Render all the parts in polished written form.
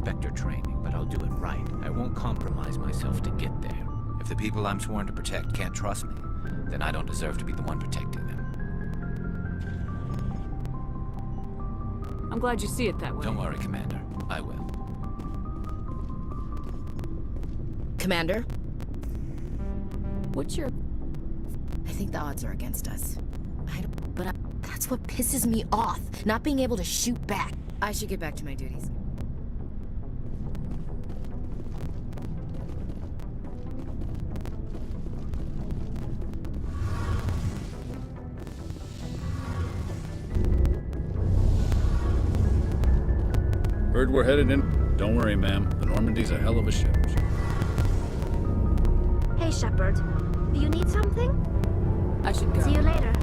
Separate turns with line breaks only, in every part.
inspector training, but I'll do it right. I won't compromise myself to get there. If the people I'm sworn to protect can't trust me, then I don't deserve to be the one protecting them.
I'm glad you see it that way.
Don't worry, Commander. I will.
Commander?
What's your...
I think the odds are against us. That's what pisses me off, not being able to shoot back. I should get back to my duties.
Heard we're headed in. Don't worry, ma'am. The Normandy's a hell of a ship.
Hey, Shepard. Do you need something?
I should go.
See you later.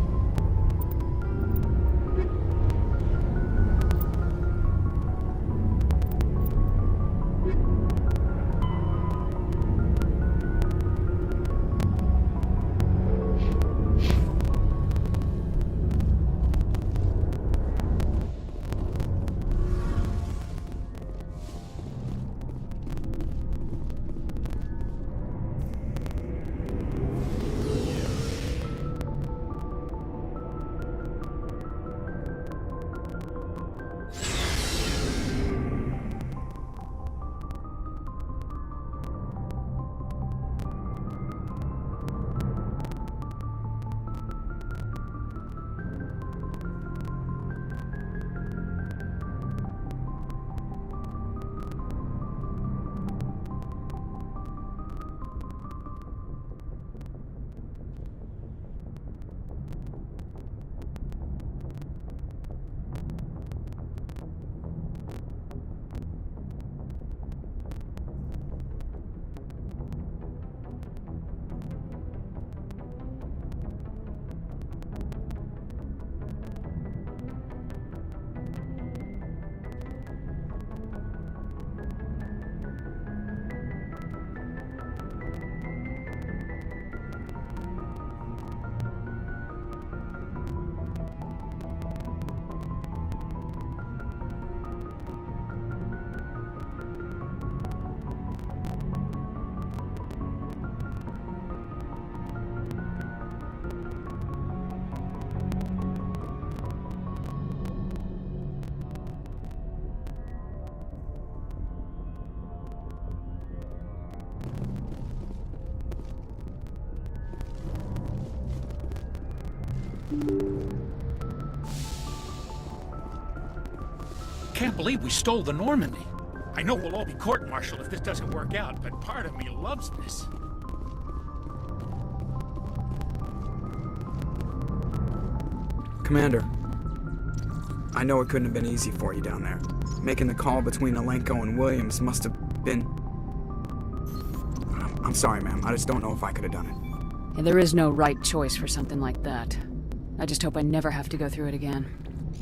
Can't believe we stole the Normandy. I know we'll all be court-martialed if this doesn't work out, but part of me loves this.
Commander, I know it couldn't have been easy for you down there. Making the call between Alenko and Williams must have been... I'm sorry, ma'am. I just don't know if I could have done it.
Yeah, there is no right choice for something like that. I just hope I never have to go through it again.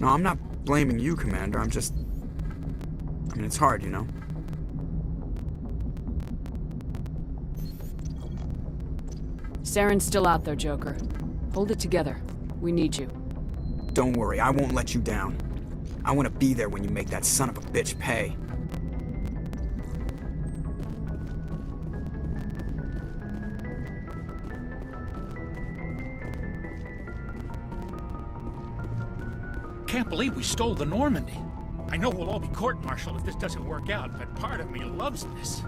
No, I'm not blaming you, Commander. I'm just... I mean, it's hard, you know?
Saren's still out there, Joker. Hold it together. We need you.
Don't worry, I won't let you down. I want to be there when you make that son of a bitch pay.
Can't believe we stole the Normandy. I know we'll all be court-martialed if this doesn't work out, but part of me loves this.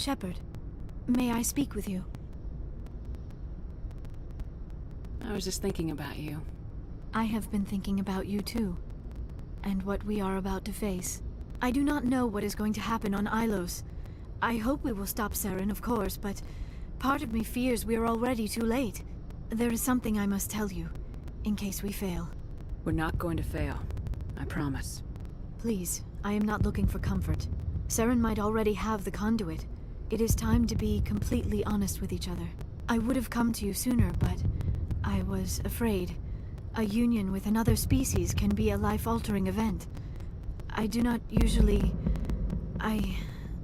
Shepard, may I speak with you?
I was just thinking about you.
I have been thinking about you too, and what we are about to face. I do not know what is going to happen on Ilos. I hope we will stop Saren, of course, but part of me fears we are already too late. There is something I must tell you, in case we fail.
We're not going to fail. I promise.
Please, I am not looking for comfort. Saren might already have the conduit. It is time to be completely honest with each other. I would have come to you sooner, but I was afraid. A union with another species can be a life-altering event. I do not usually... I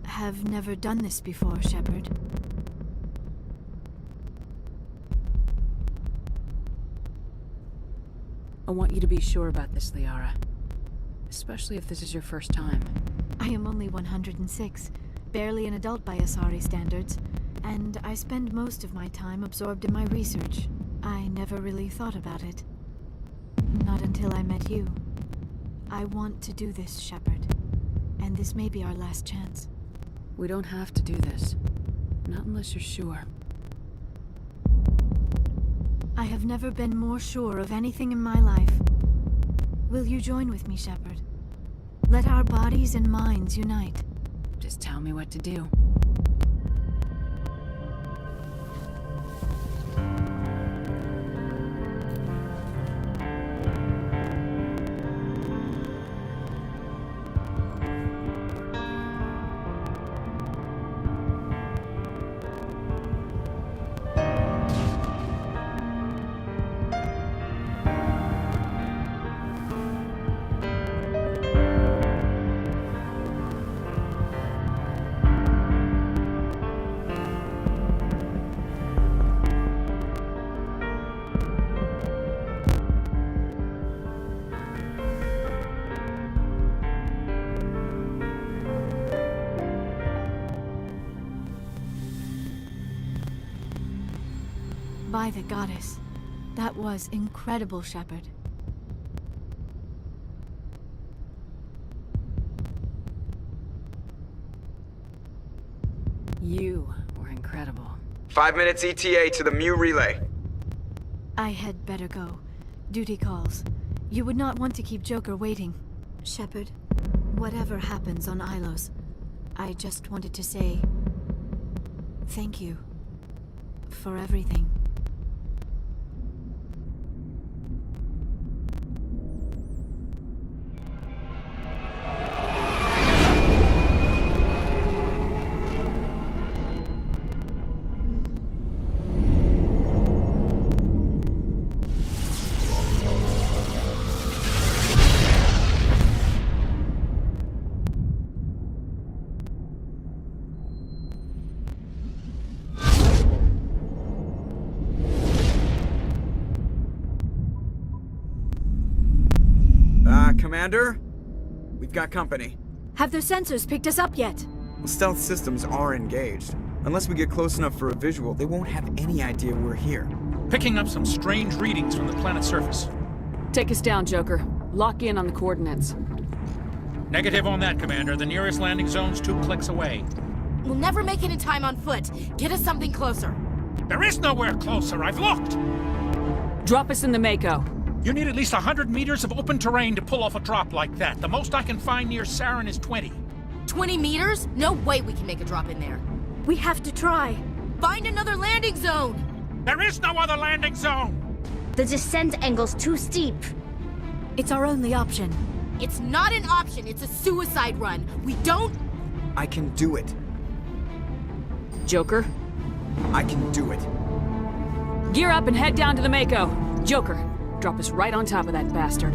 have never done this before, Shepard.
I want you to be sure about this, Liara. Especially if this is your first time.
I am only 106, barely an adult by Asari standards, and I spend most of my time absorbed in my research. I never really thought about it. Not until I met you. I want to do this, Shepard. And this may be our last chance.
We don't have to do this. Not unless you're sure.
I have never been more sure of anything in my life. Will you join with me, Shepard? Let our bodies and minds unite.
Just tell me what to do.
By the goddess. That was incredible, Shepard.
You were incredible.
5 minutes ETA to the Mu relay.
I had better go. Duty calls. You would not want to keep Joker waiting. Shepard, whatever happens on Ilos, I just wanted to say... thank you. For everything.
Commander? We've got company.
Have their sensors picked us up yet?
Well, stealth systems are engaged. Unless we get close enough for a visual, they won't have any idea we're here.
Picking up some strange readings from the planet's surface.
Take us down, Joker. Lock in on the coordinates.
Negative on that, Commander. The nearest landing zone's 2 clicks away.
We'll never make it in time on foot. Get us something closer.
There is nowhere closer. I've looked.
Drop us in the Mako.
You need at least 100 meters of open terrain to pull off a drop like that. The most I can find near Saren is 20.
20 meters? No way we can make a drop in there.
We have to try.
Find another landing zone!
There is no other landing zone!
The descent angle's too steep.
It's our only option.
It's not an option, it's a suicide run. We don't...
I can do it.
Joker,
I can do it.
gear up and head down to the Mako. Joker, drop us right on top of that bastard.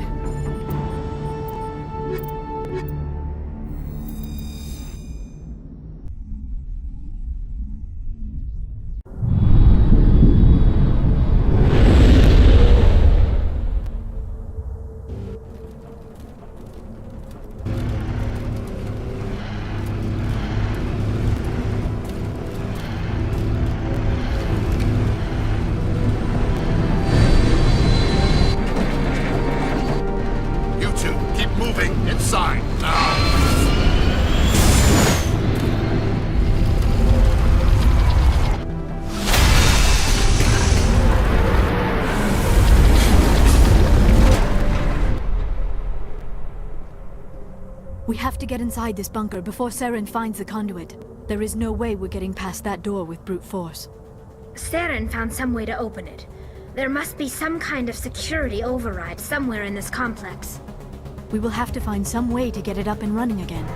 We have to get inside this bunker before Saren finds the conduit. There is no way we're getting past that door with brute force.
Saren found some way to open it. There must be some kind of security override somewhere in this complex.
We will have to find some way to get it up and running again.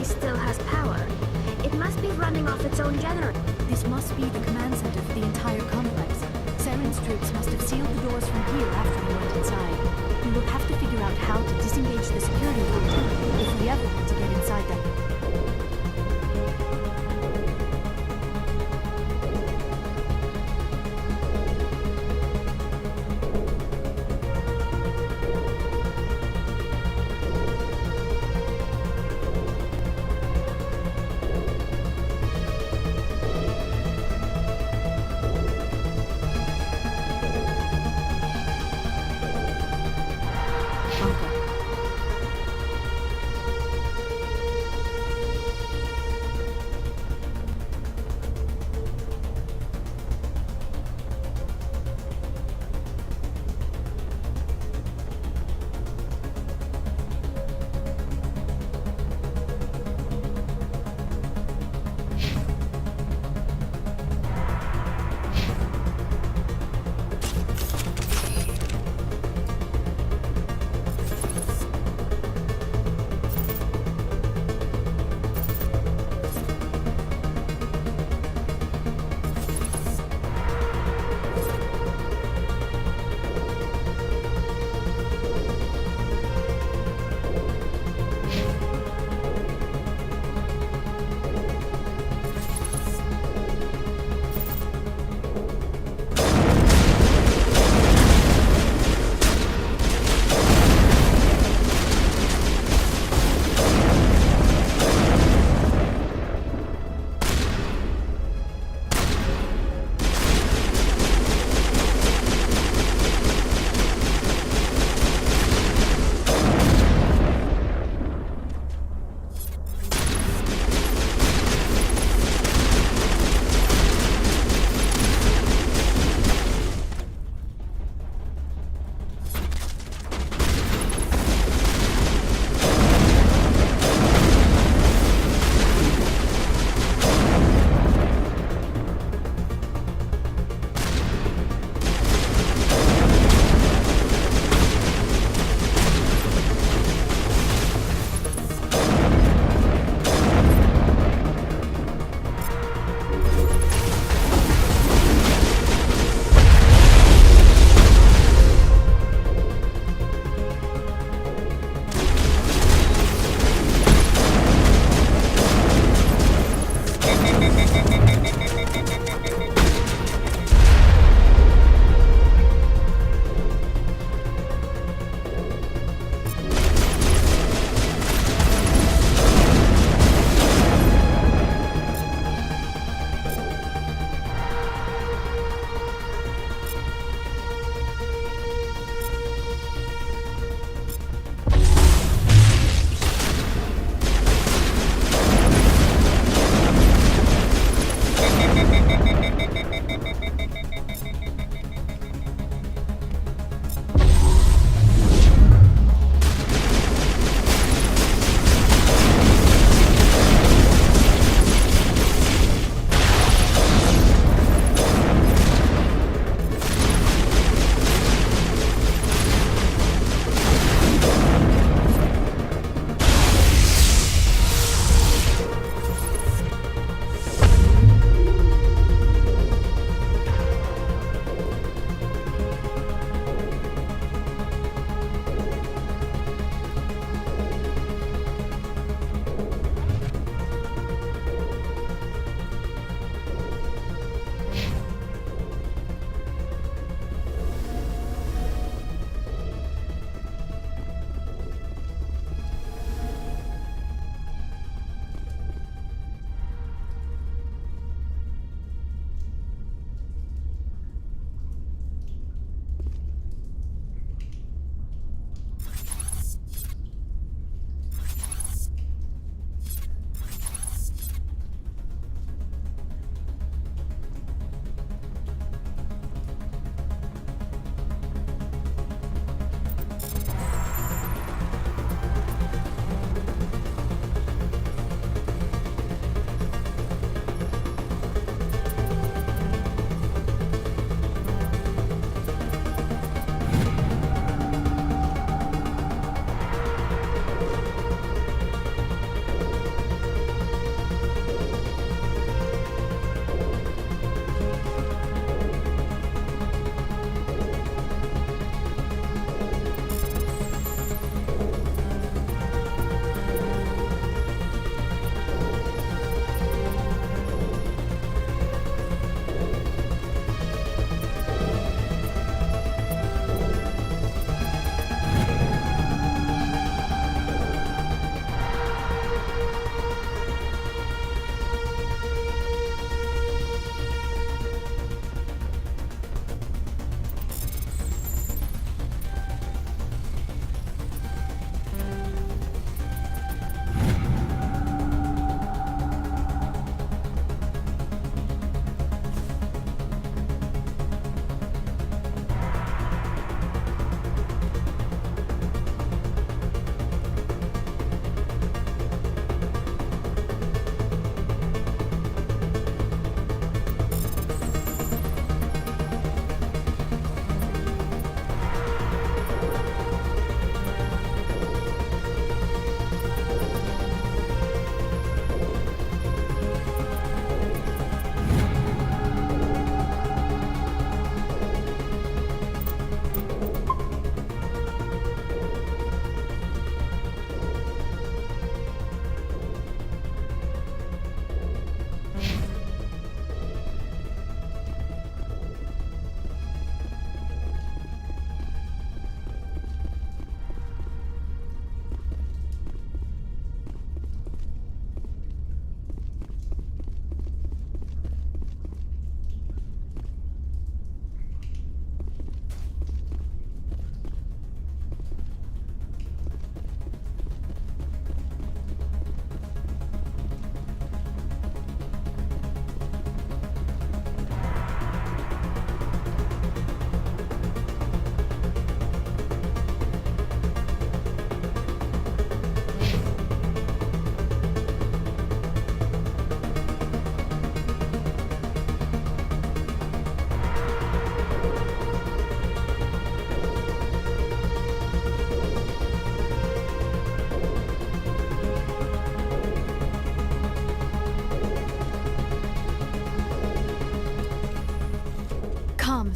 still has power. It must be running off its own generator.
This must be the command center for the entire complex. Saren's troops must have sealed the doors from here after we went inside. We will have to figure out how to disengage the security lock if we ever want to get inside that.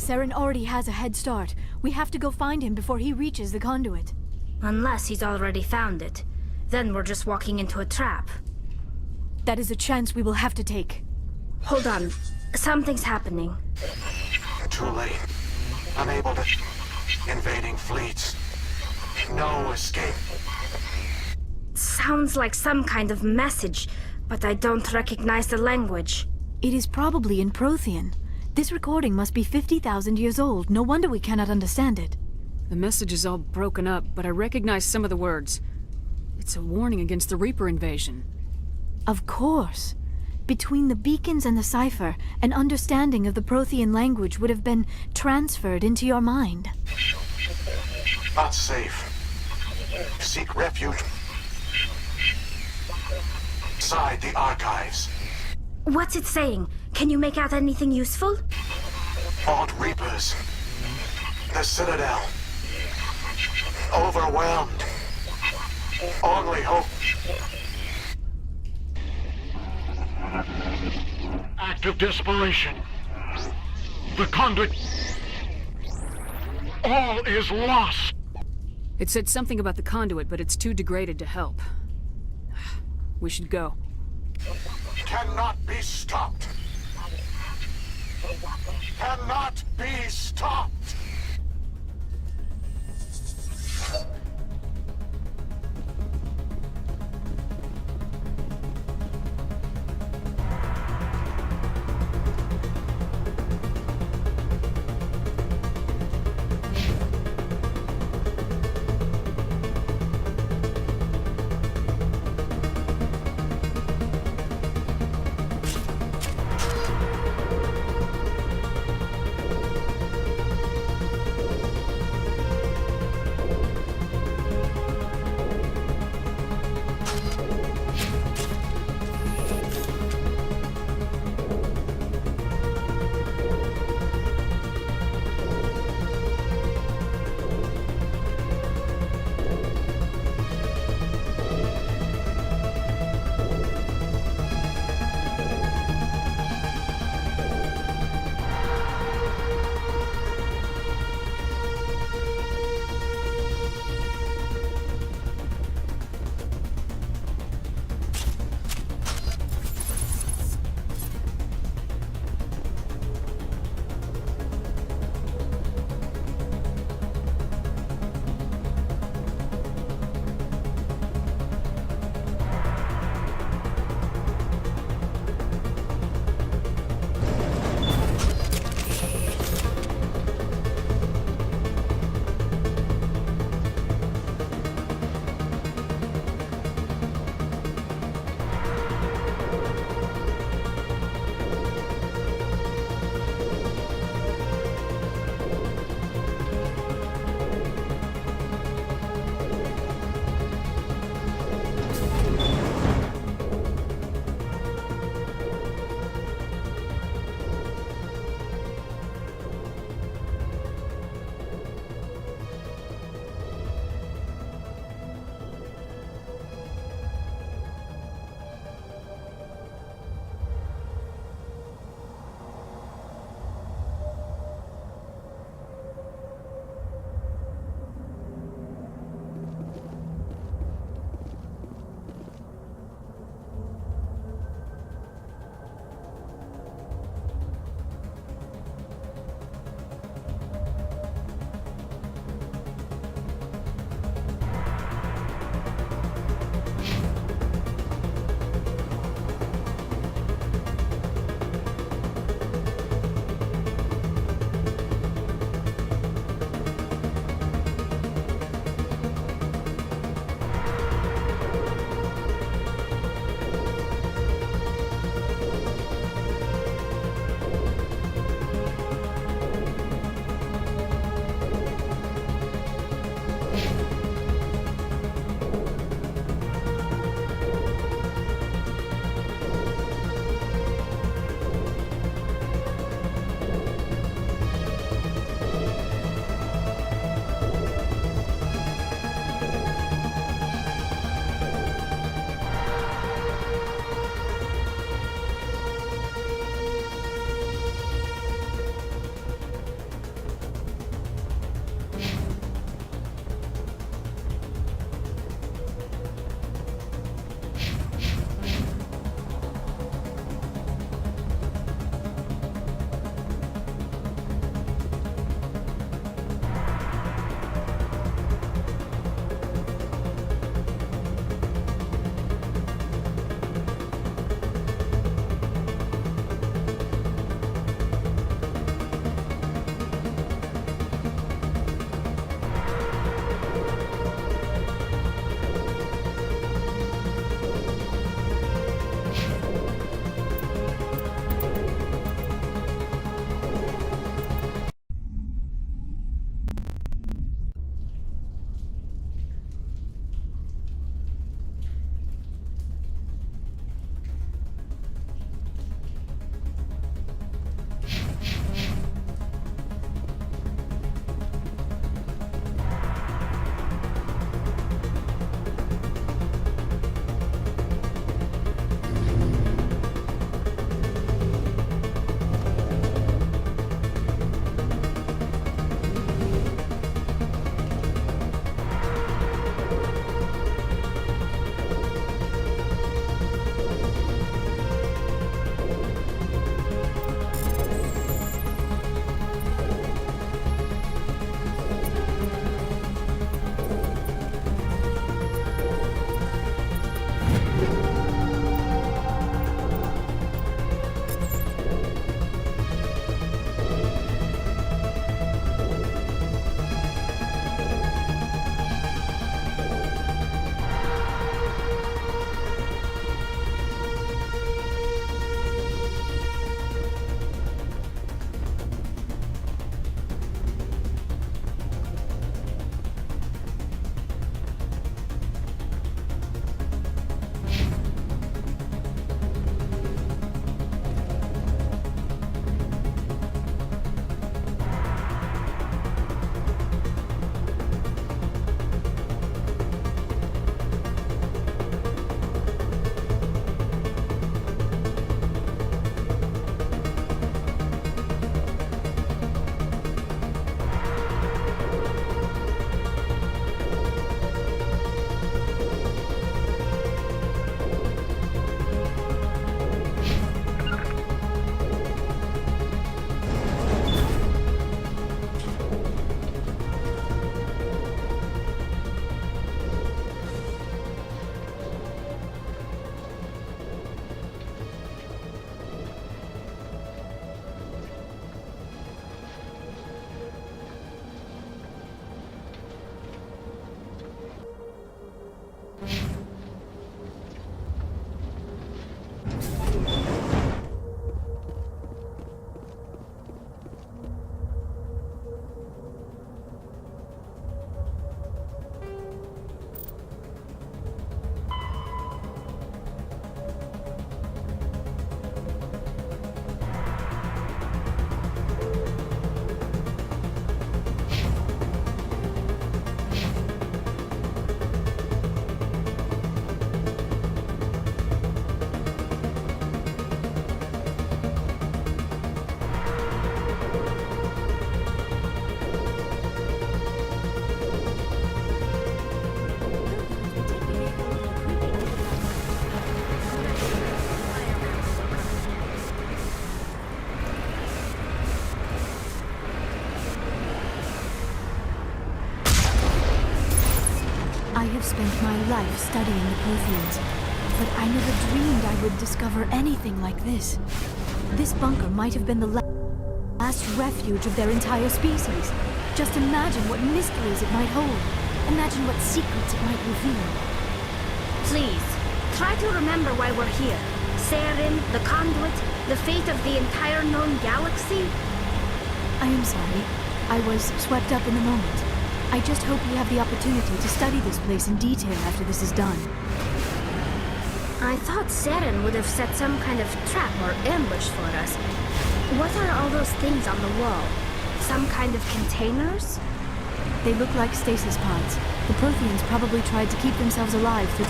Saren already has a head start. We have to go find him before he reaches the conduit.
Unless he's already found it. Then we're just walking into a trap.
That is a chance we will have to take.
Hold on. Something's happening.
Too late. Unable to... Invading fleets. No escape.
Sounds like some kind of message, but I don't recognize the language.
It is probably in Prothean. This recording must be 50,000 years old. No wonder we cannot understand it.
The message is all broken up, but I recognize some of the words. It's a warning against the Reaper invasion.
Of course. Between the beacons and the cipher, an understanding of the Prothean language would have been transferred into your mind.
Not safe. Seek refuge. Inside the archives.
What's it saying? Can you make out anything useful?
Fought Reapers. The Citadel. Overwhelmed. Only hope.
Act of desperation. The conduit. All is lost.
It said something about the conduit, but it's too degraded to help. We should go.
Cannot be stopped. Cannot be stopped.
I have spent my life studying the Protheans, but I never dreamed I would discover anything like this. This bunker might have been the last refuge of their entire species. Just imagine what mysteries it might hold. Imagine what secrets it might reveal.
Please, try to remember why we're here. Saren, the conduit, the fate of the entire known galaxy.
I am sorry. I was swept up in the moment. I just hope we have the opportunity to study this place in detail after this is done.
I thought Saren would have set some kind of trap or ambush for us. What are all those things on the wall? Some kind of containers?
They look like stasis pods. The Protheans probably tried to keep themselves alive through...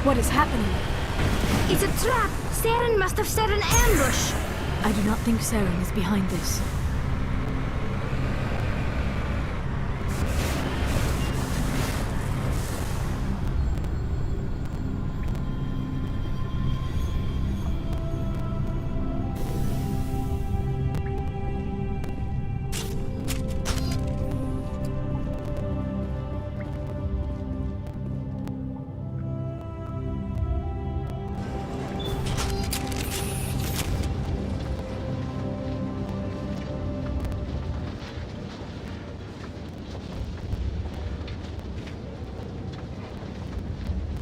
What is happening?
It's a trap! Saren must have set an ambush!
I do not think Saren is behind this.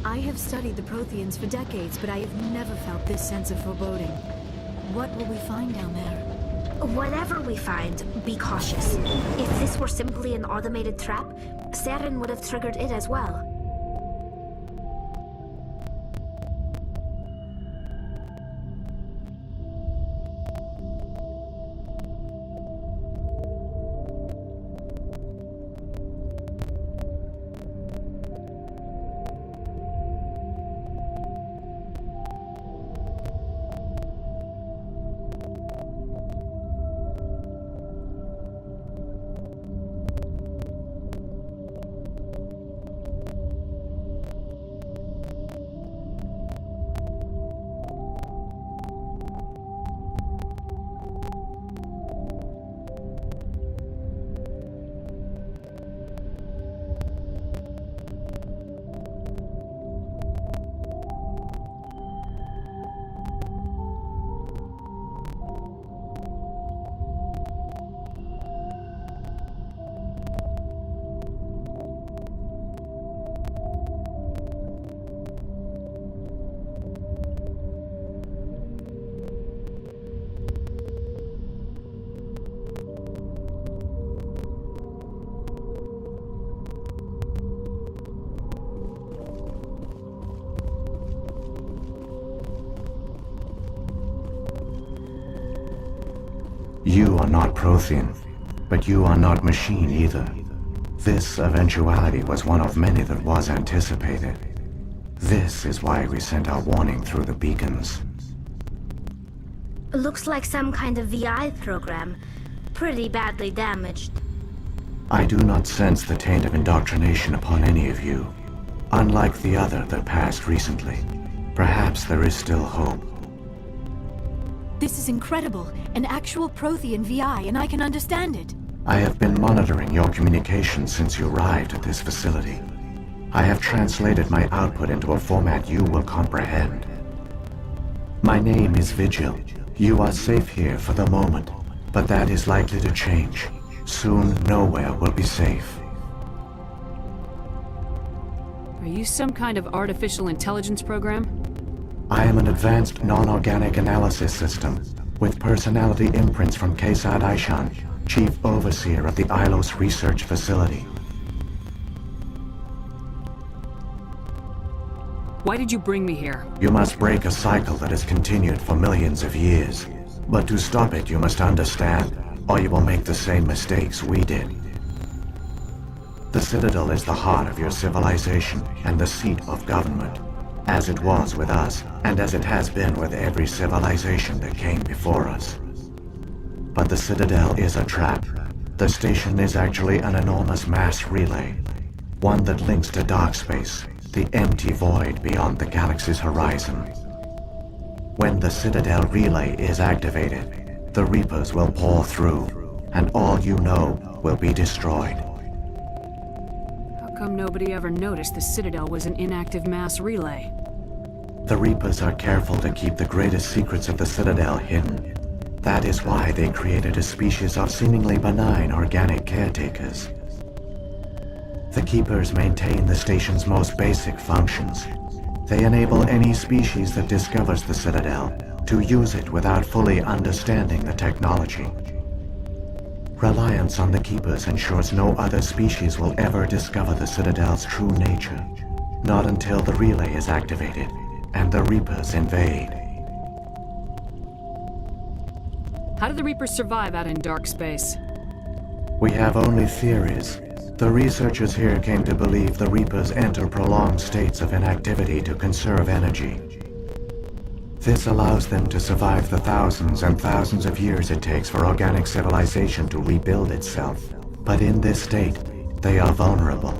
I have studied the Protheans for decades, but I have never felt this sense of foreboding. What will we find down there?
Whatever we find, be cautious. If this were simply an automated trap, Saren would have triggered it as well.
You are not Prothean, but you are not machine either. This eventuality was one of many that was anticipated. This is why we sent our warning through the beacons.
Looks like some kind of VI program. Pretty badly damaged.
I do not sense the taint of indoctrination upon any of you. Unlike the other that passed recently, perhaps there is still hope.
This is incredible. An actual Prothean VI, and I can understand it.
I have been monitoring your communications since you arrived at this facility. I have translated my output into a format you will comprehend. My name is Vigil. You are safe here for the moment, but that is likely to change. Soon, nowhere will be safe.
Are you some kind of artificial intelligence program?
I am an advanced non-organic analysis system with personality imprints from Kesad Aishan, Chief Overseer of the Ilos Research Facility.
Why did you bring me here?
You must break a cycle that has continued for millions of years. But to stop it, you must understand, or you will make the same mistakes we did. The Citadel is the heart of your civilization and the seat of government, as it was with us, and as it has been with every civilization that came before us. But the Citadel is a trap. The station is actually an enormous mass relay, one that links to dark space, the empty void beyond the galaxy's horizon. When the Citadel relay is activated, the Reapers will pour through, and all you know will be destroyed.
How come nobody ever noticed the Citadel was an inactive mass relay?
The Reapers are careful to keep the greatest secrets of the Citadel hidden. That is why they created a species of seemingly benign organic caretakers. The Keepers maintain the station's most basic functions. They enable any species that discovers the Citadel to use it without fully understanding the technology. Reliance on the Keepers ensures no other species will ever discover the Citadel's true nature. Not until the relay is activated and the Reapers invade.
How do the Reapers survive out in dark space?
We have only theories. The researchers here came to believe the Reapers enter prolonged states of inactivity to conserve energy. This allows them to survive the thousands and thousands of years it takes for organic civilization to rebuild itself. But in this state, they are vulnerable.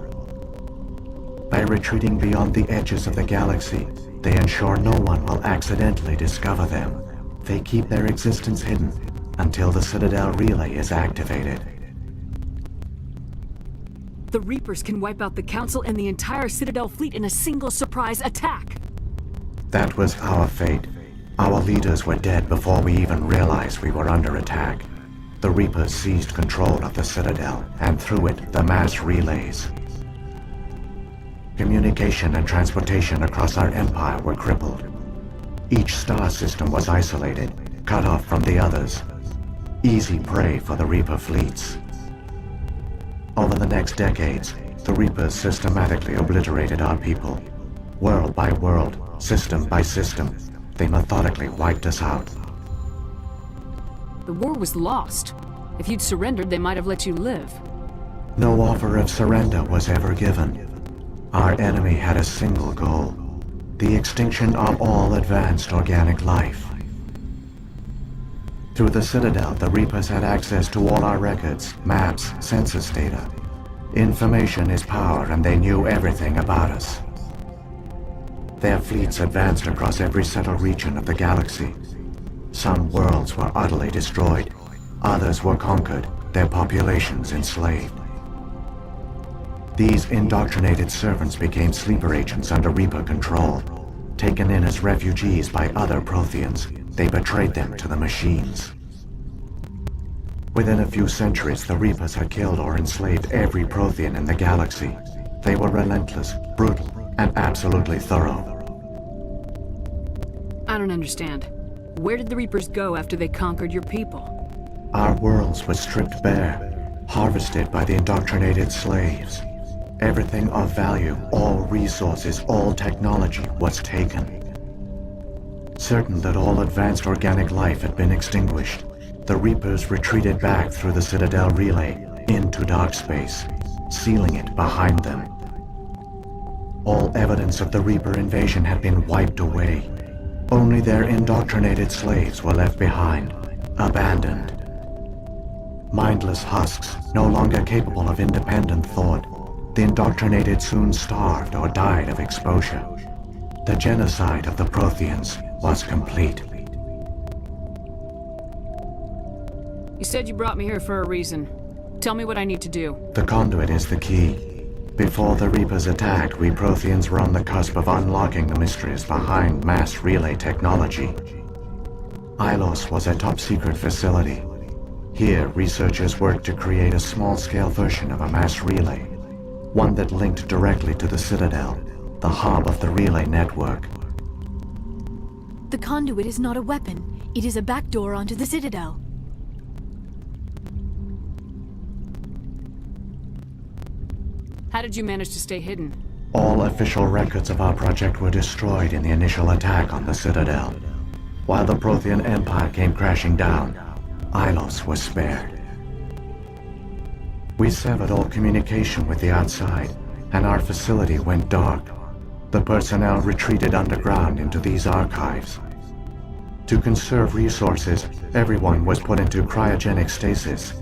By retreating beyond the edges of the galaxy, they ensure no one will accidentally discover them. They keep their existence hidden until the Citadel relay is activated.
The Reapers can wipe out the Council and the entire Citadel fleet in a single surprise attack.
That was our fate. Our leaders were dead before we even realized we were under attack. The Reapers seized control of the Citadel, and through it, the mass relays. Communication and transportation across our empire were crippled. Each star system was isolated, cut off from the others. Easy prey for the Reaper fleets. Over the next decades, the Reapers systematically obliterated our people. World by world, system by system, they methodically wiped us out.
The war was lost. If you'd surrendered, they might have let you live.
No offer of surrender was ever given. Our enemy had a single goal: the extinction of all advanced organic life. Through the Citadel, the Reapers had access to all our records, maps, census data. Information is power, and they knew everything about us. Their fleets advanced across every settled region of the galaxy. Some worlds were utterly destroyed. Others were conquered, their populations enslaved. These indoctrinated servants became sleeper agents under Reaper control. Taken in as refugees by other Protheans, they betrayed them to the machines. Within a few centuries, the Reapers had killed or enslaved every Prothean in the galaxy. They were relentless, brutal, and absolutely thorough.
I don't understand. Where did the Reapers go after they conquered your people?
Our worlds were stripped bare, harvested by the indoctrinated slaves. Everything of value, all resources, all technology was taken. Certain that all advanced organic life had been extinguished, the Reapers retreated back through the Citadel relay into dark space, sealing it behind them. All evidence of the Reaper invasion had been wiped away. Only their indoctrinated slaves were left behind, abandoned. Mindless husks, no longer capable of independent thought, the indoctrinated soon starved or died of exposure. The genocide of the Protheans was complete.
You said you brought me here for a reason. Tell me what I need to do.
The conduit is the key. Before the Reapers attacked, we Protheans were on the cusp of unlocking the mysteries behind mass relay technology. Ilos was a top-secret facility. Here, researchers worked to create a small-scale version of a mass relay, one that linked directly to the Citadel, the hub of the relay network.
The conduit is not a weapon. It is a backdoor onto the Citadel.
How did you manage to stay hidden?
All official records of our project were destroyed in the initial attack on the Citadel. While the Prothean Empire came crashing down, Ilos was spared. We severed all communication with the outside, and our facility went dark. The personnel retreated underground into these archives. To conserve resources, everyone was put into cryogenic stasis.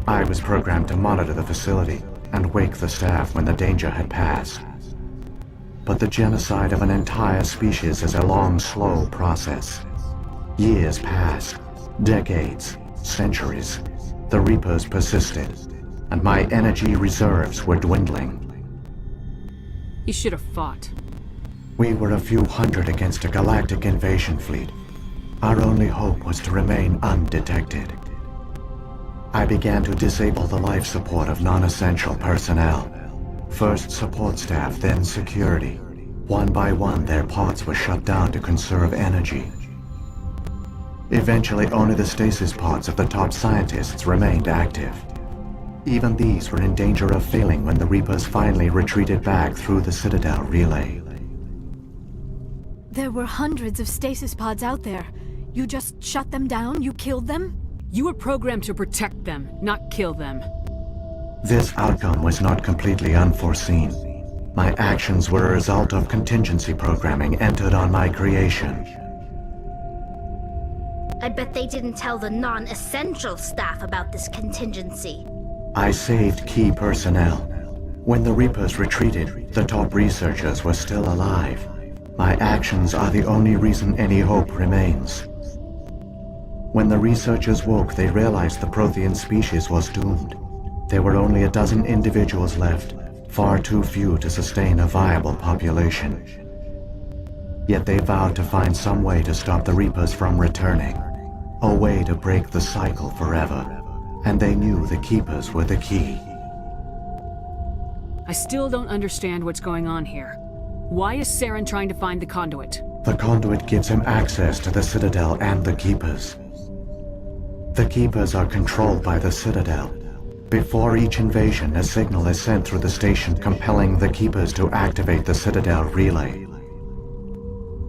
I was programmed to monitor the facility and wake the staff when the danger had passed. But the genocide of an entire species is a long, slow process. Years passed, decades, centuries. The Reapers persisted, and my energy reserves were dwindling.
You should have fought.
We were a few hundred against a galactic invasion fleet. Our only hope was to remain undetected. I began to disable the life support of non-essential personnel. First support staff, then security. One by one, their pods were shut down to conserve energy. Eventually, only the stasis pods of the top scientists remained active. Even these were in danger of failing when the Reapers finally retreated back through the Citadel relay.
There were hundreds of stasis pods out there. You just shut them down? You killed them?
You were programmed to protect them, not kill them.
This outcome was not completely unforeseen. My actions were a result of contingency programming entered on my creation.
I bet they didn't tell the non-essential staff about this contingency.
I saved key personnel. When the Reapers retreated, the top researchers were still alive. My actions are the only reason any hope remains. When the researchers woke, they realized the Prothean species was doomed. There were only a dozen individuals left, far too few to sustain a viable population. Yet they vowed to find some way to stop the Reapers from returning, a way to break the cycle forever, and they knew the Keepers were the key.
I still don't understand what's going on here. Why is Saren trying to find the conduit?
The conduit gives him access to the Citadel and the Keepers. The Keepers are controlled by the Citadel. Before each invasion, a signal is sent through the station compelling the Keepers to activate the Citadel relay.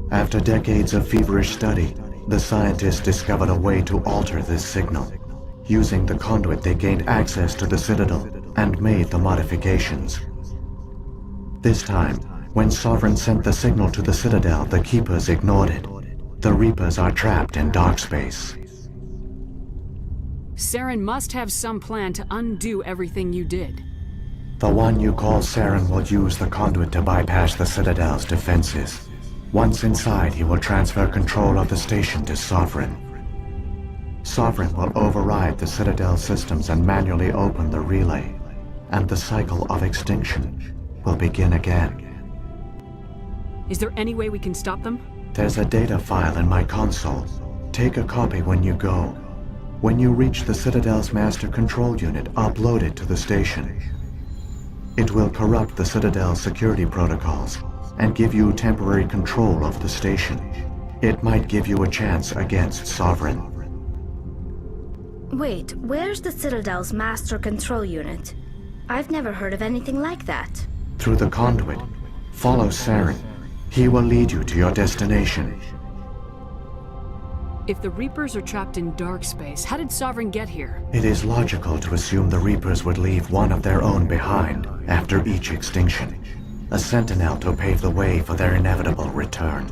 After decades of feverish study, the scientists discovered a way to alter this signal. Using the conduit, they gained access to the Citadel and made the modifications. This time, when Sovereign sent the signal to the Citadel, the Keepers ignored it. The Reapers are trapped in dark space.
Saren must have some plan to undo everything you did.
The one you call Saren will use the conduit to bypass the Citadel's defenses. Once inside, he will transfer control of the station to Sovereign. Sovereign will override the Citadel systems and manually open the relay, and the cycle of extinction will begin again.
Is there any way we can stop them?
There's a data file in my console. Take a copy when you go. When you reach the Citadel's master control unit, upload it to the station. It will corrupt the Citadel's security protocols and give you temporary control of the station. It might give you a chance against Sovereign.
Wait, where's the Citadel's master control unit? I've never heard of anything like that.
Through the conduit, follow Saren. He will lead you to your destination.
If the Reapers are trapped in dark space, how did Sovereign get here?
It is logical to assume the Reapers would leave one of their own behind after each extinction, a sentinel to pave the way for their inevitable return.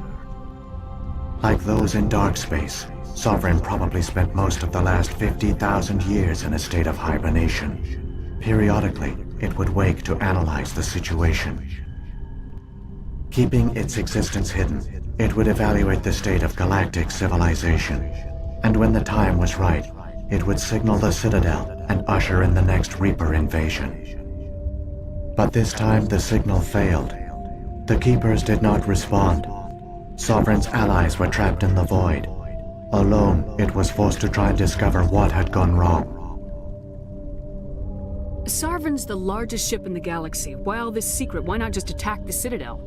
Like those in dark space, Sovereign probably spent most of the last 50,000 years in a state of hibernation. Periodically, it would wake to analyze the situation. Keeping its existence hidden, it would evaluate the state of galactic civilization, and when the time was right, it would signal the Citadel and usher in the next Reaper invasion. But this time the signal failed. The Keepers did not respond. Sovereign's allies were trapped in the void. Alone, it was forced to try and discover what had gone wrong.
Sovereign's the largest ship in the galaxy. Why all this secret? Why not just attack the Citadel?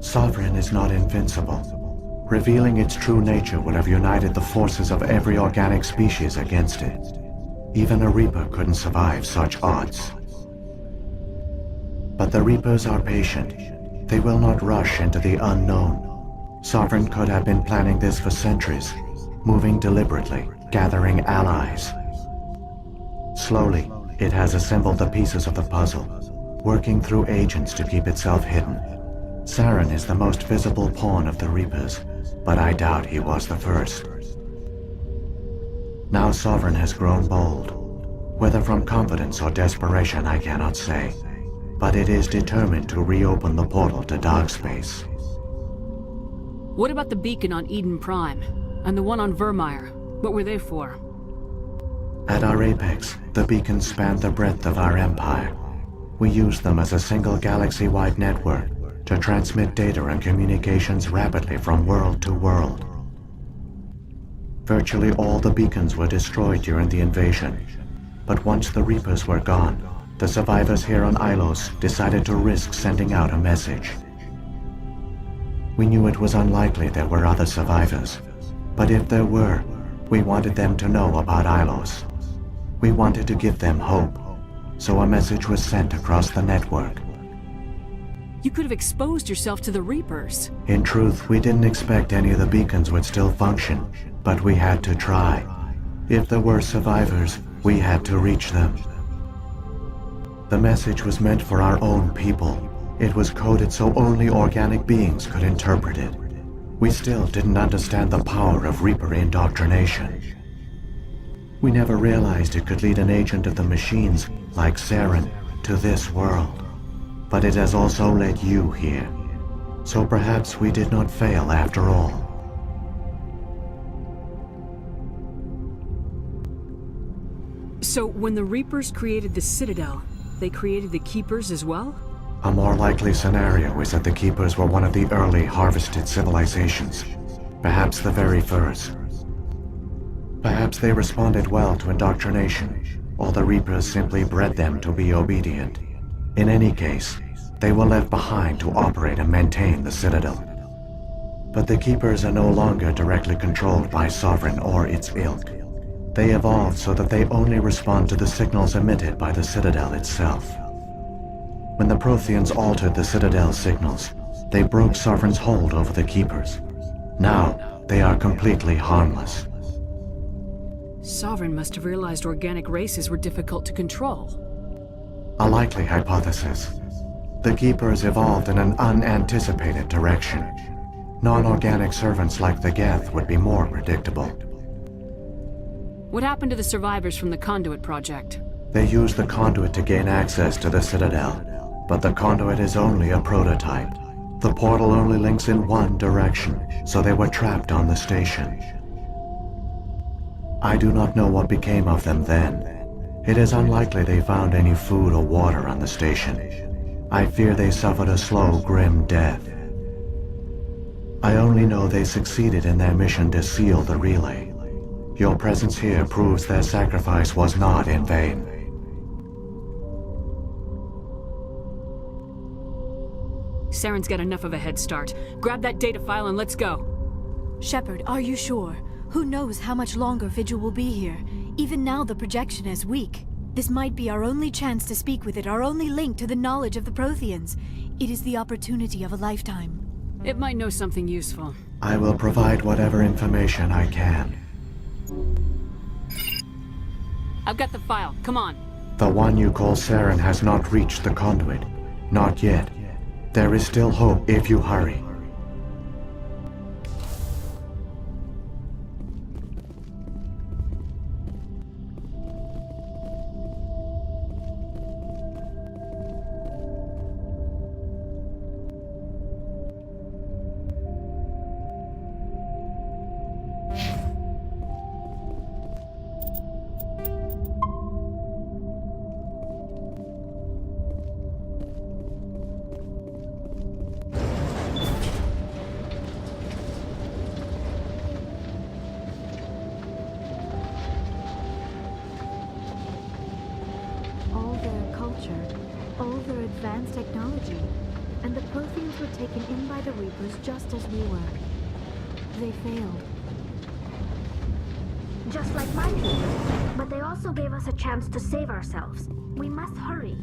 Sovereign is not invincible. Revealing its true nature would have united the forces of every organic species against it. Even a Reaper couldn't survive such odds. But the Reapers are patient. They will not rush into the unknown. Sovereign could have been planning this for centuries, moving deliberately, gathering allies. Slowly, it has assembled the pieces of the puzzle, working through agents to keep itself hidden. Saren is the most visible pawn of the Reapers, but I doubt he was the first. Now Sovereign has grown bold. Whether from confidence or desperation, I cannot say. But it is determined to reopen the portal to dark space.
What about the beacon on Eden Prime? And the one on Vermeer? What were they for?
At our apex, the beacons spanned the breadth of our empire. We used them as a single galaxy-wide network to transmit data and communications rapidly from world to world. Virtually all the beacons were destroyed during the invasion, but once the Reapers were gone, the survivors here on Ilos decided to risk sending out a message. We knew it was unlikely there were other survivors, but if there were, we wanted them to know about Ilos. We wanted to give them hope, so a message was sent across the network.
You could have exposed yourself to the Reapers.
In truth, we didn't expect any of the beacons would still function, but we had to try. If there were survivors, we had to reach them. The message was meant for our own people. It was coded so only organic beings could interpret it. We still didn't understand the power of Reaper indoctrination. We never realized it could lead an agent of the machines, like Saren, to this world. But it has also led you here. So perhaps we did not fail after all.
So when the Reapers created the Citadel, they created the Keepers as well?
A more likely scenario is that the Keepers were one of the early harvested civilizations. Perhaps the very first. Perhaps they responded well to indoctrination, or the Reapers simply bred them to be obedient. In any case, they were left behind to operate and maintain the Citadel. But the Keepers are no longer directly controlled by Sovereign or its ilk. They evolved so that they only respond to the signals emitted by the Citadel itself. When the Protheans altered the Citadel's signals, they broke Sovereign's hold over the Keepers. Now, they are completely harmless.
Sovereign must have realized organic races were difficult to control.
A likely hypothesis. The Keepers evolved in an unanticipated direction. Non-organic servants like the Geth would be more predictable.
What happened to the survivors from the Conduit project?
They used the Conduit to gain access to the Citadel, but the Conduit is only a prototype. The portal only links in one direction, so they were trapped on the station. I do not know what became of them then. It is unlikely they found any food or water on the station. I fear they suffered a slow, grim death. I only know they succeeded in their mission to seal the relay. Your presence here proves their sacrifice was not in vain.
Saren's got enough of a head start. Grab that data file and let's go.
Shepard, are you sure? Who knows how much longer Vigil will be here? Even now the projection is weak. This might be our only chance to speak with it, our only link to the knowledge of the Protheans. It is the opportunity of a lifetime.
It might know something useful.
I will provide whatever information I can.
I've got the file. Come on.
The one you call Saren has not reached the Conduit. Not yet. There is still hope if you hurry.
capture all their advanced technology, and the Protheans were taken in by the Reapers just as we were. They failed.
Just like my people. But they also gave us a chance to save ourselves. We must hurry.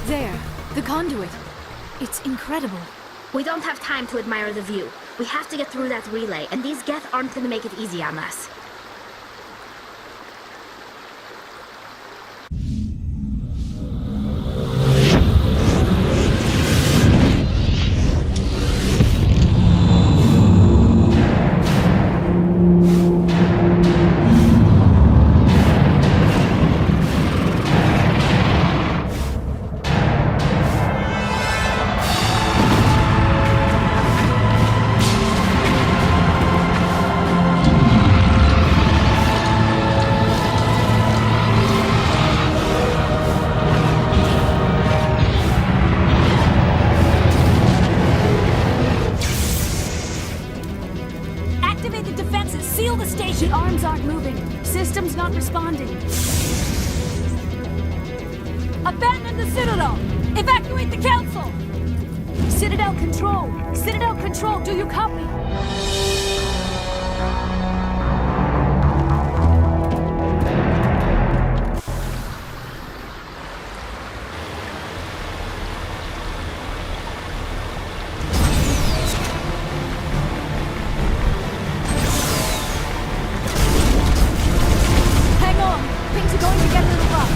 There, the conduit. It's incredible.
We don't have time to admire the view. We have to get through that relay, and these Geth aren't gonna make it easy on us.
Activate the defenses! Seal the station! The arms aren't moving. System's not responding. Abandon the Citadel! Evacuate the Council! Citadel Control! Citadel Control, do you copy? Hang on! Things are going to get a little rough.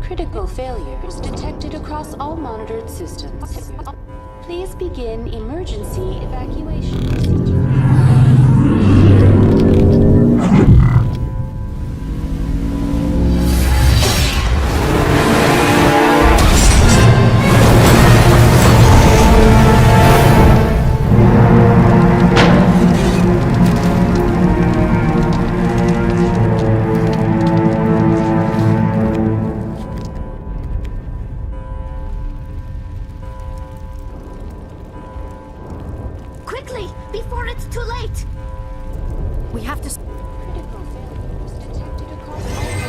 Critical failures detected across all monitored systems. Please begin emergency evacuation procedure.
Quickly, before it's too late!
We have to...
Critical failures detected across all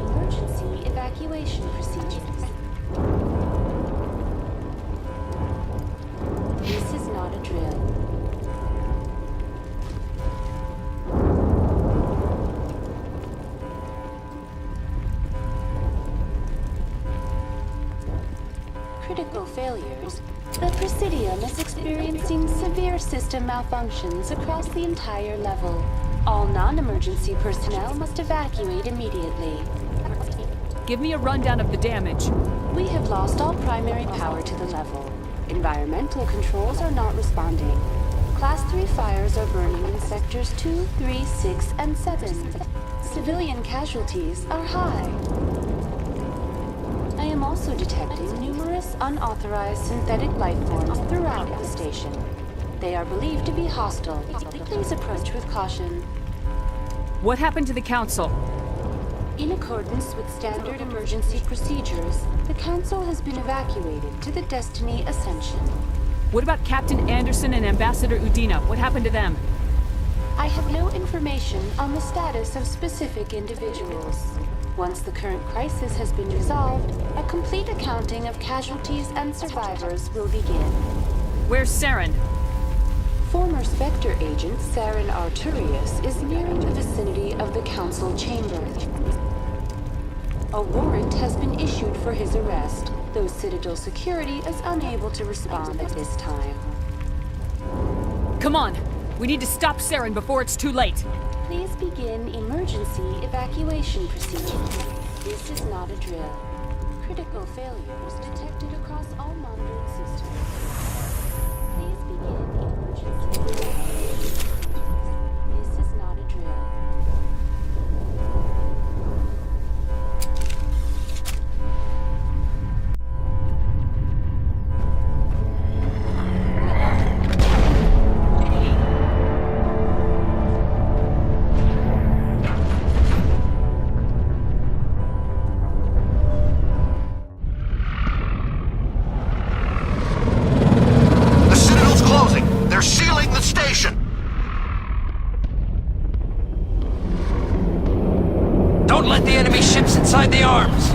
emergency evacuation procedure. This is not a drill. Critical failures detected across all monitored systems. Critical failures. The Presidium is experiencing severe system malfunctions across the entire level. All non-emergency personnel must evacuate immediately.
Give me a rundown of the damage.
We have lost all primary power to the level. Environmental controls are not responding. Class 3 fires are burning in sectors 2, 3, 6, and 7. Civilian casualties are high. I am also detecting numerous unauthorized synthetic life forms throughout the station. They are believed to be hostile. Please approach with caution.
What happened to the Council?
In accordance with standard emergency procedures, the Council has been evacuated to the Destiny Ascension.
What about Captain Anderson and Ambassador Udina? What happened to them?
I have no information on the status of specific individuals. Once the current crisis has been resolved, a complete accounting of casualties and survivors will begin.
Where's Saren?
Former Spectre agent Saren Arturius is nearing the vicinity of the Council chamber. A warrant has been issued for his arrest, though Citadel security is unable to respond at this time.
Come on! We need to stop Saren before it's too late!
Please begin emergency evacuation procedures. This is not a drill. Critical failures detected across all monitoring systems. Please begin emergency evacuation. This is not a drill.
Don't let the enemy ships inside the arms!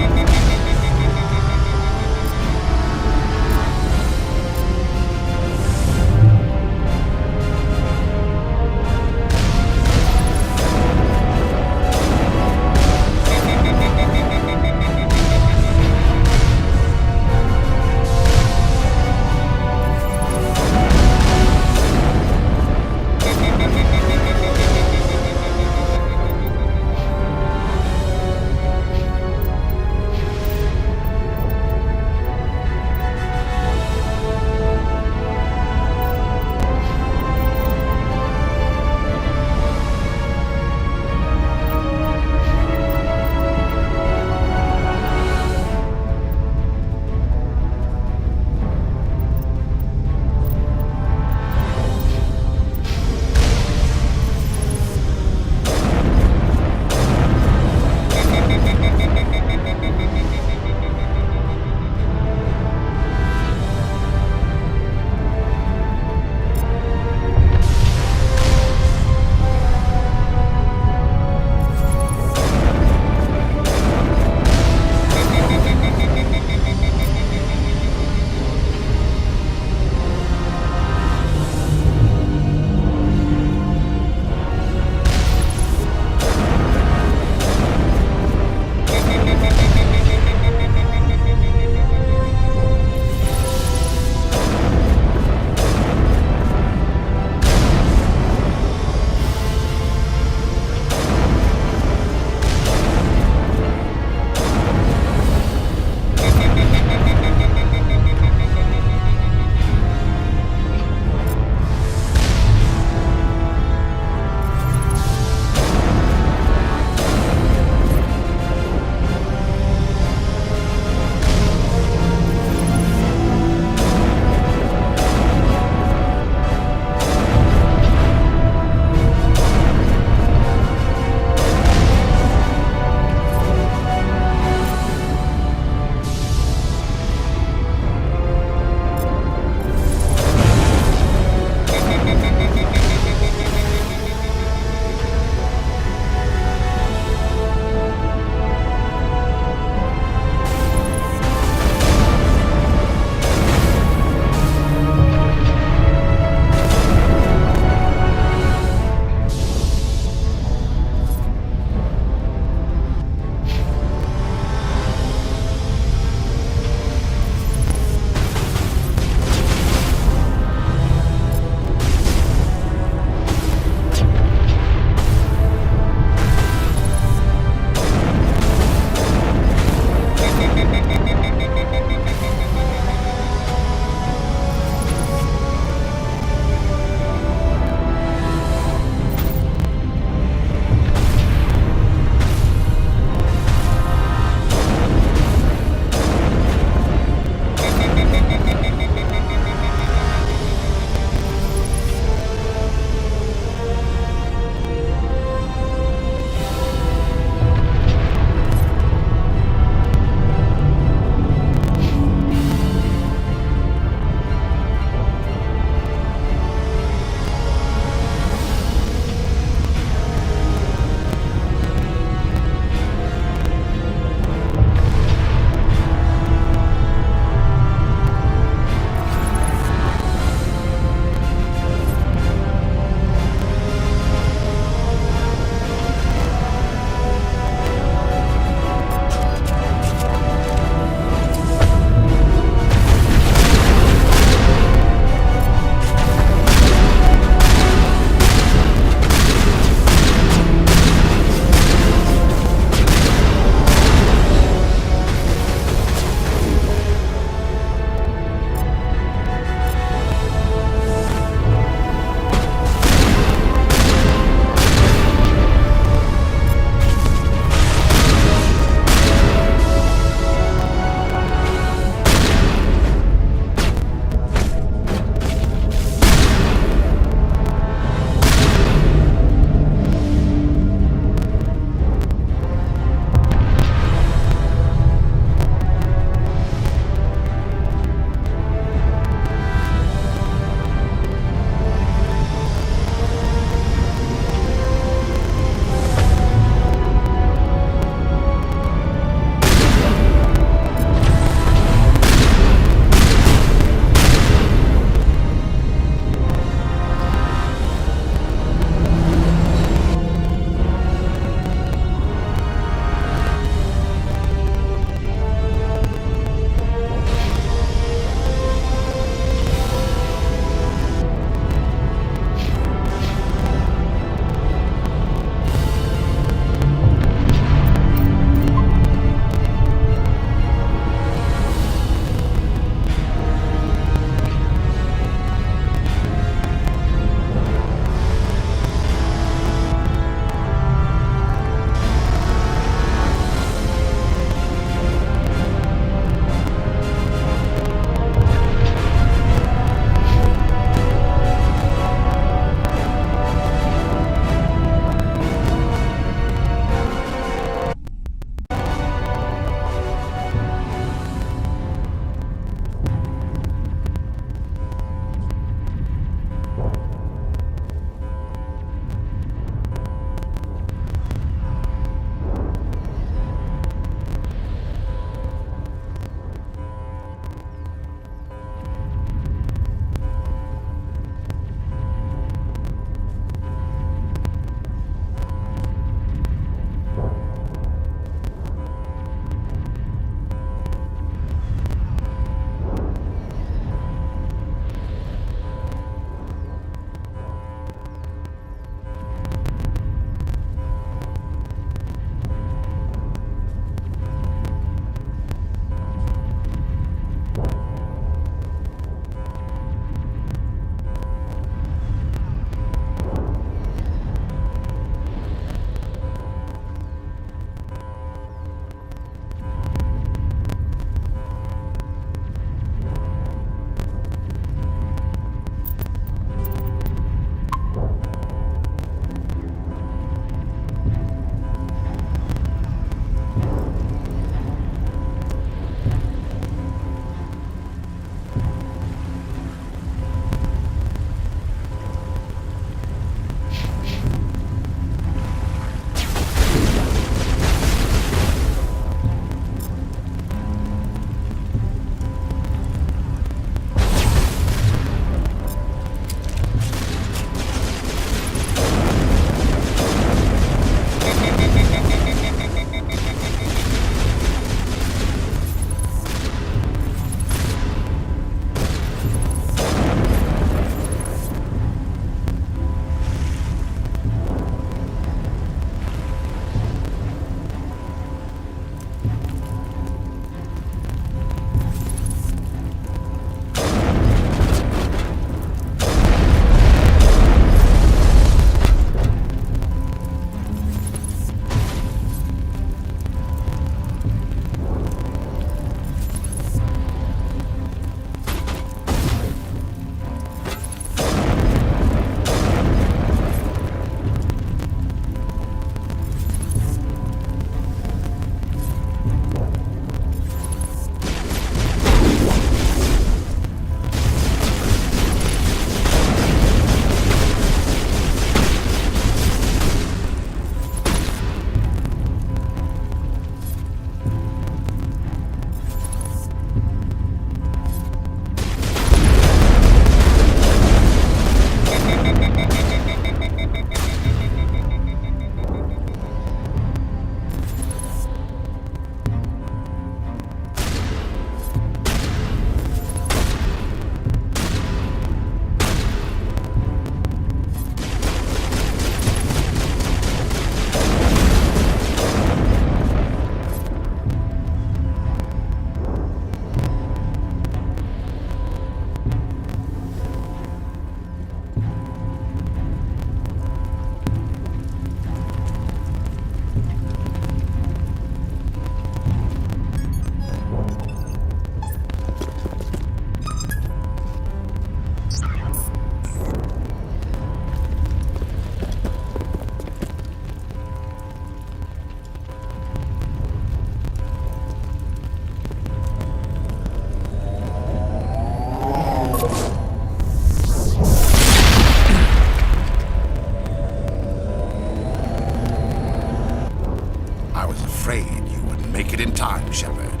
afraid you wouldn't make it in time, Shepard.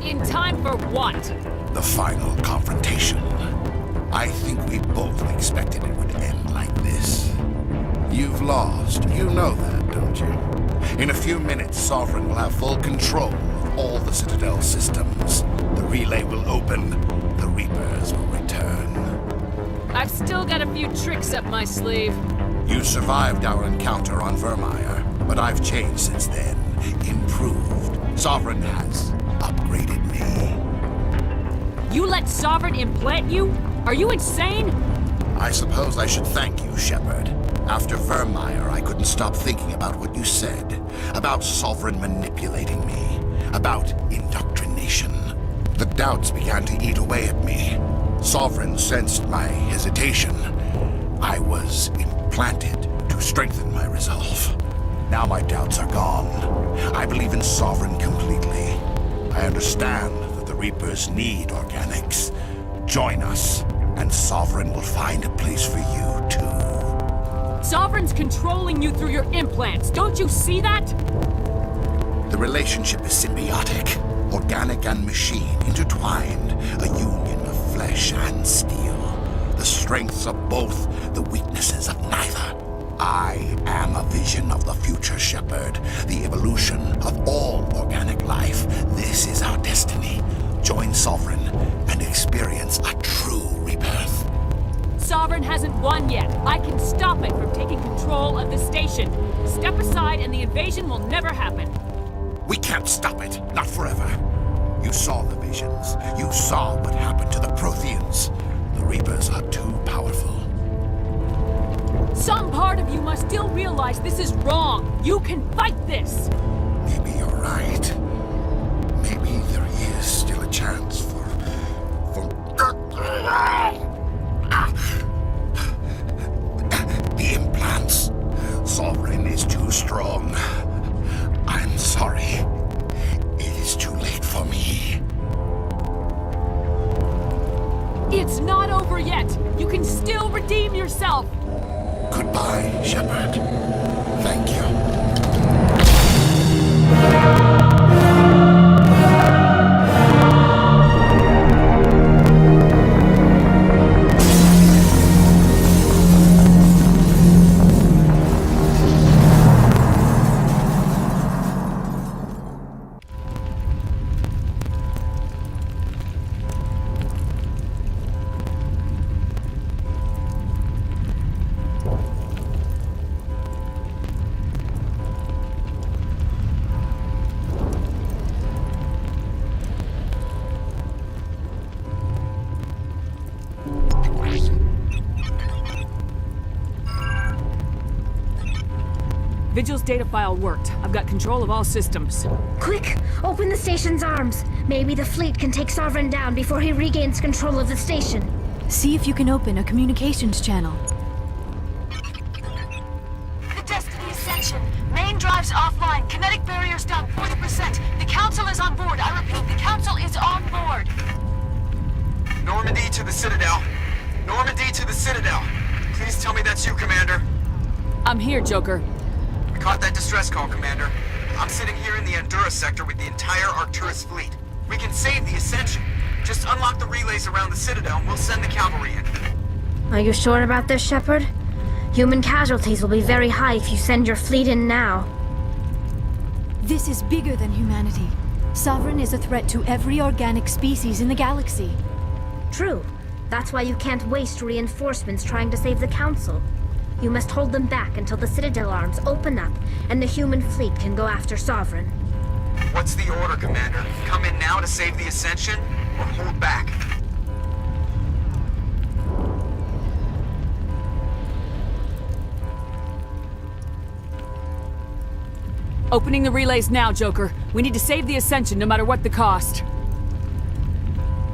In time for what?
The final confrontation. I think we both expected it would end like this. You've lost. You know that, don't you? In a few minutes, Sovereign will have full control of all the Citadel systems. The relay will open. The Reapers will return.
I've still got a few tricks up my sleeve.
You survived our encounter on Vermeer, but I've changed since then. Improved. Sovereign has upgraded me.
You let Sovereign implant you? Are you insane?
I suppose I should thank you, Shepard. After Vermeer, I couldn't stop thinking about what you said. About Sovereign manipulating me. About indoctrination. The doubts began to eat away at me. Sovereign sensed my hesitation. I was implanted to strengthen my resolve. Now my doubts are gone. I believe in Sovereign completely. I understand that the Reapers need organics. Join us, and Sovereign will find a place for you, too.
Sovereign's controlling you through your implants. Don't you see that?
The relationship is symbiotic. Organic and machine intertwined. A union of flesh and steel. The strengths of both, the weaknesses of neither. I am a vision of the future, Shepard. The evolution of all organic life. This is our destiny. Join Sovereign and experience a true rebirth.
Sovereign hasn't won yet. I can stop it from taking control of the station. Step aside and the invasion will never happen.
We can't stop it. Not forever. You saw the visions. You saw what happened to the Protheans. The Reapers are too powerful.
Some part of you must still realize this is wrong. You can fight this.
Maybe you're right. Maybe there is still a chance for... The implants. Sovereign is too strong. I'm sorry. It is too late for me.
It's not over yet. You can still redeem yourself.
Goodbye, Shepard. Thank you.
Vigil's data file worked. I've got control of all systems.
Quick! Open the station's arms. Maybe the fleet can take Sovereign down before he regains control of the station.
See if you can open a communications channel.
The Destiny Ascension. Main drives offline. Kinetic barriers down 40%. The Council is on board. I repeat, the Council is on board.
Normandy to the Citadel. Normandy to the Citadel. Please tell me that's you, Commander.
I'm here, Joker.
We caught that distress call, Commander. I'm sitting here in the Endura sector with the entire Arcturus fleet. We can save the Ascension. Just unlock the relays around the Citadel and we'll send the cavalry in.
Are you sure about this, Shepard? Human casualties will be very high if you send your fleet in now.
This is bigger than humanity. Sovereign is a threat to every organic species in the galaxy.
True. That's why you can't waste reinforcements trying to save the Council. You must hold them back until the Citadel arms open up and the human fleet can go after Sovereign.
What's the order, Commander? Come in now to save the Ascension, or hold back?
Opening the relays now, Joker. We need to save the Ascension no matter what the cost.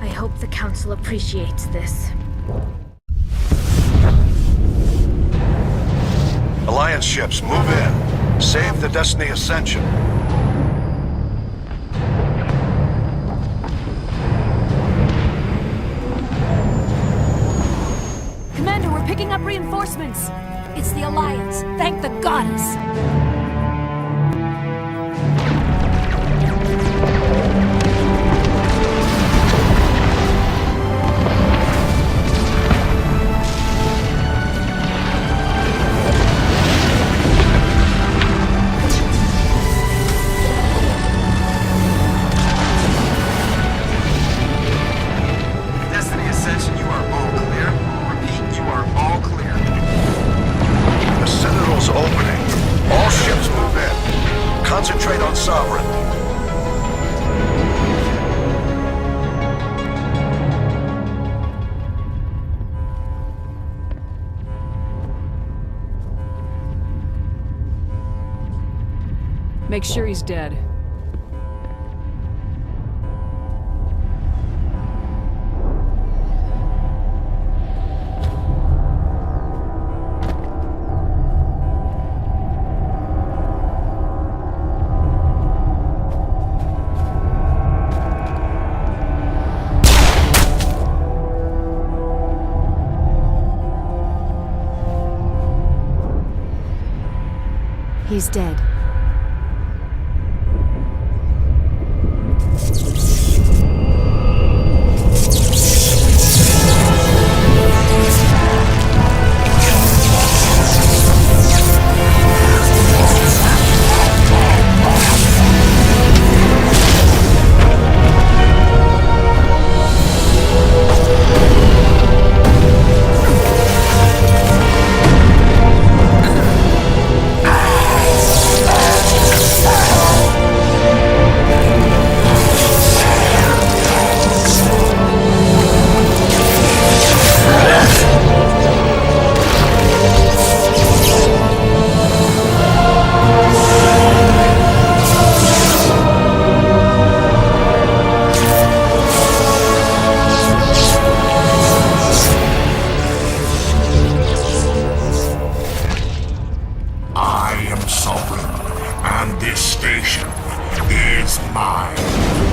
I hope the Council appreciates this.
Alliance ships, move in. Save the Destiny Ascension.
Commander, we're picking up reinforcements. It's the Alliance. Thank the goddess.
Concentrate on Sovereign.
Make sure he's dead.
He's dead.
I am Sovereign, and this station is mine.